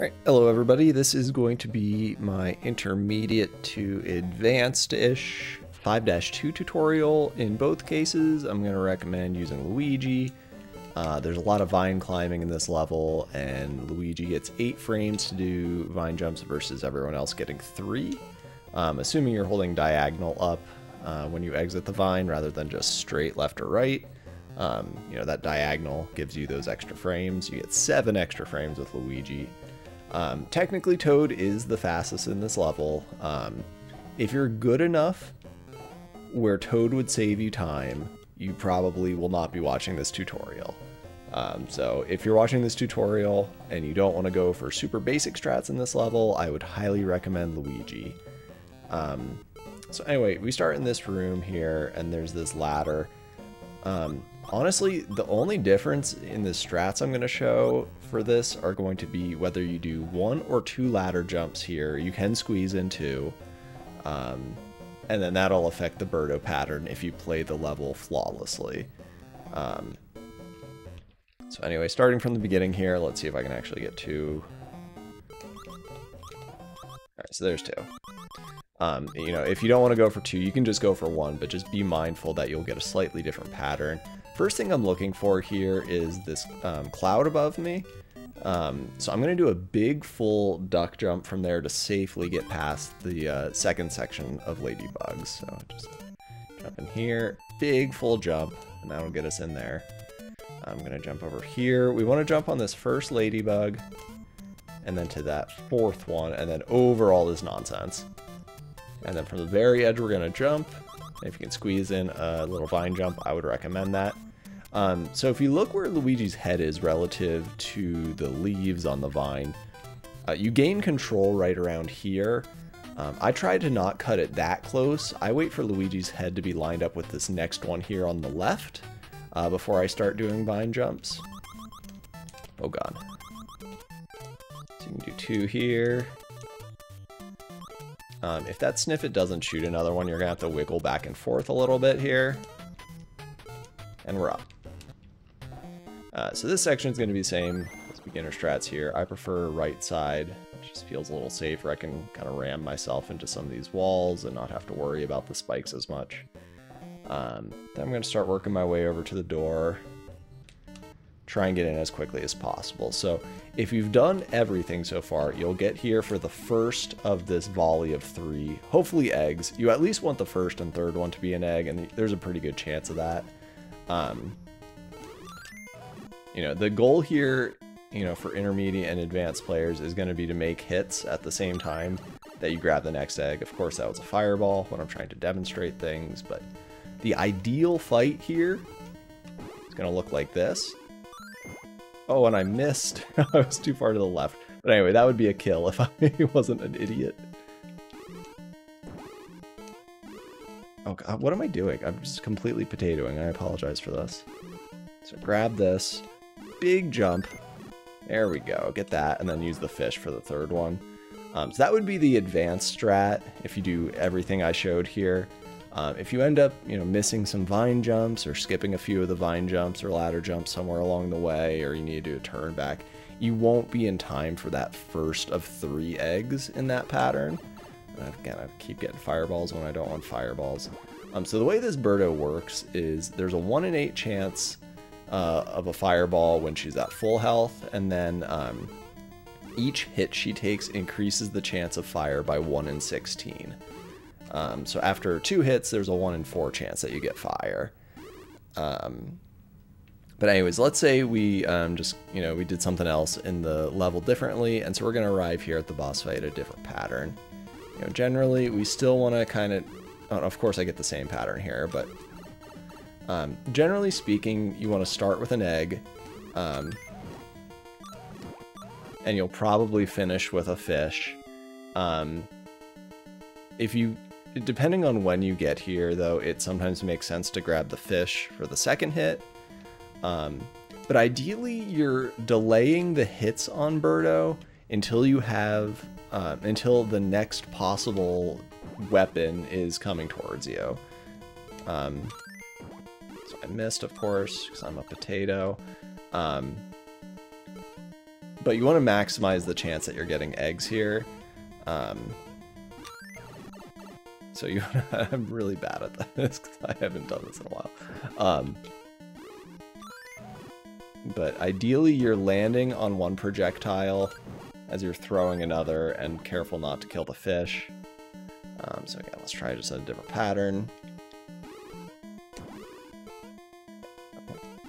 Alright, hello everybody, this is going to be my intermediate to advanced-ish 5-2 tutorial. In both cases, I'm going to recommend using Luigi. There's a lot of vine climbing in this level, and Luigi gets 8 frames to do vine jumps versus everyone else getting 3. Assuming you're holding diagonal up when you exit the vine rather than just straight left or right. You know, that diagonal gives you those extra frames. You get 7 extra frames with Luigi. Technically, Toad is the fastest in this level. If you're good enough where Toad would save you time, you probably will not be watching this tutorial. So if you're watching this tutorial and you don't want to go for super basic strats in this level, I would highly recommend Luigi. So anyway, we start in this room here, and there's this ladder. Honestly, the only difference in the strats I'm going to show for this are going to be whether you do 1 or 2 ladder jumps here. You can squeeze in 2, and then that'll affect the Birdo pattern if you play the level flawlessly. So anyway, starting from the beginning here, let's see if I can actually get 2. Alright, so there's 2. You know, if you don't want to go for 2, you can just go for 1, but just be mindful that you'll get a slightly different pattern. First thing I'm looking for here is this cloud above me. So I'm going to do a big full duck jump from there to safely get past the second section of ladybugs. So just jump in here, big full jump, and that'll get us in there. I'm going to jump over here. We want to jump on this first ladybug, and then to that 4th one, and then over all this nonsense. And then from the very edge, we're going to jump. If you can squeeze in a little vine jump, I would recommend that. So if you look where Luigi's head is relative to the leaves on the vine, you gain control right around here. I try to not cut it that close. I wait for Luigi's head to be lined up with this next one here on the left before I start doing vine jumps. Oh god. So you can do 2 here. If that Sniffit doesn't shoot another one, you're going to have to wiggle back and forth a little bit here. And we're up. So this section is going to be the same as beginner strats here. I prefer right side. It just feels a little safer. I can kind of ram myself into some of these walls and not have to worry about the spikes as much. Then I'm going to start working my way over to the door. Try and get in as quickly as possible. So if you've done everything so far, you'll get here for the first of this volley of 3, hopefully eggs. You at least want the first and third one to be an egg, and there's a pretty good chance of that. You know, the goal here, you know, for intermediate and advanced players is going to be to make hits at the same time that you grab the next egg. Of course, that was a fireball when I'm trying to demonstrate things, but the ideal fight here is going to look like this. Oh, and I missed. I was too far to the left. But anyway, that would be a kill if I wasn't an idiot. Oh god, what am I doing? I'm just completely potatoing. I apologize for this. So grab this. Big jump. There we go. Get that, and then use the fish for the third one. So that would be the advanced strat if you do everything I showed here. If you end up, you know, missing some vine jumps or skipping a few of the vine jumps or ladder jumps somewhere along the way, or you need to do a turn back, you won't be in time for that first of 3 eggs in that pattern. And again, I keep getting fireballs when I don't want fireballs. So the way this Birdo works is there's a 1 in 8 chance of a fireball when she's at full health, and then each hit she takes increases the chance of fire by 1 in 16. So after 2 hits, there's a 1 in 4 chance that you get fire. But anyways, let's say we just, you know, we did something else in the level differently, and so we're going to arrive here at the boss fight at a different pattern. You know, generally, we still want to kind of, oh, of course I get the same pattern here, but generally speaking, you want to start with an egg, and you'll probably finish with a fish. If you, depending on when you get here, though, it sometimes makes sense to grab the fish for the second hit. But ideally, you're delaying the hits on Birdo until you have, until the next possible weapon is coming towards you. So I missed, of course, because I'm a potato. But you want to maximize the chance that you're getting eggs here. So you, I'm really bad at this because I haven't done this in a while. But ideally you're landing on one projectile as you're throwing another, and careful not to kill the fish. So again, let's try just a different pattern.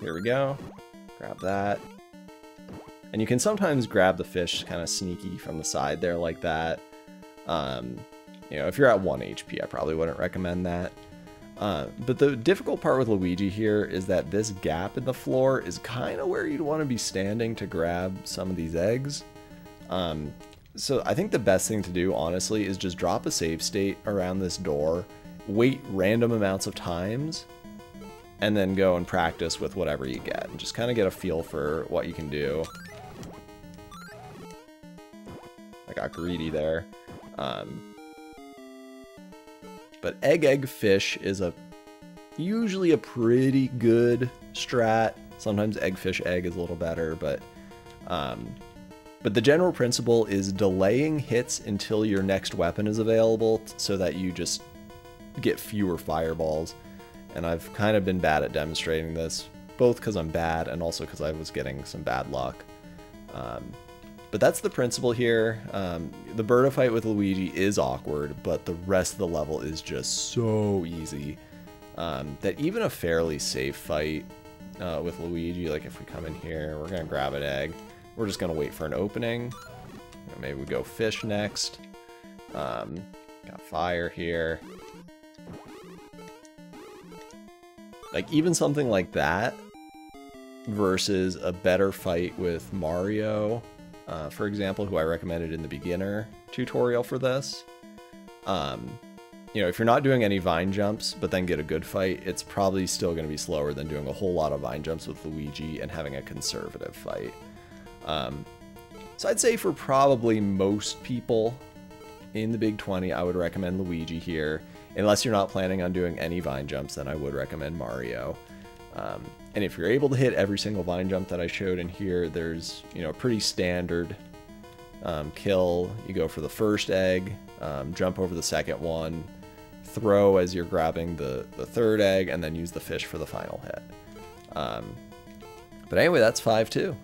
Here we go. Grab that. And you can sometimes grab the fish kind of sneaky from the side there like that. You know, if you're at 1 HP, I probably wouldn't recommend that. But the difficult part with Luigi here is that this gap in the floor is kind of where you'd want to be standing to grab some of these eggs. So I think the best thing to do, honestly, is just drop a save state around this door, wait random amounts of times, and then go and practice with whatever you get, and just kind of get a feel for what you can do. I got greedy there. But egg fish is usually a pretty good strat. Sometimes egg fish egg is a little better, but the general principle is delaying hits until your next weapon is available so that you just get fewer fireballs. And I've kind of been bad at demonstrating this, both because I'm bad and also because I was getting some bad luck. But that's the principle here. The Birdo fight with Luigi is awkward, but the rest of the level is just so easy that even a fairly safe fight with Luigi, like if we come in here, we're going to grab an egg. We're just going to wait for an opening. Maybe we go fish next. Got fire here. Like even something like that versus a better fight with Mario, for example, who I recommended in the beginner tutorial for this. You know, if you're not doing any vine jumps, but then get a good fight, it's probably still going to be slower than doing a whole lot of vine jumps with Luigi and having a conservative fight. So I'd say for probably most people in the Big 20, I would recommend Luigi here. Unless you're not planning on doing any vine jumps, then I would recommend Mario. And if you're able to hit every single vine jump that I showed in here, there's, you know, a pretty standard kill. You go for the first egg, jump over the second one, throw as you're grabbing the third egg, and then use the fish for the final hit. But anyway, that's 5-2.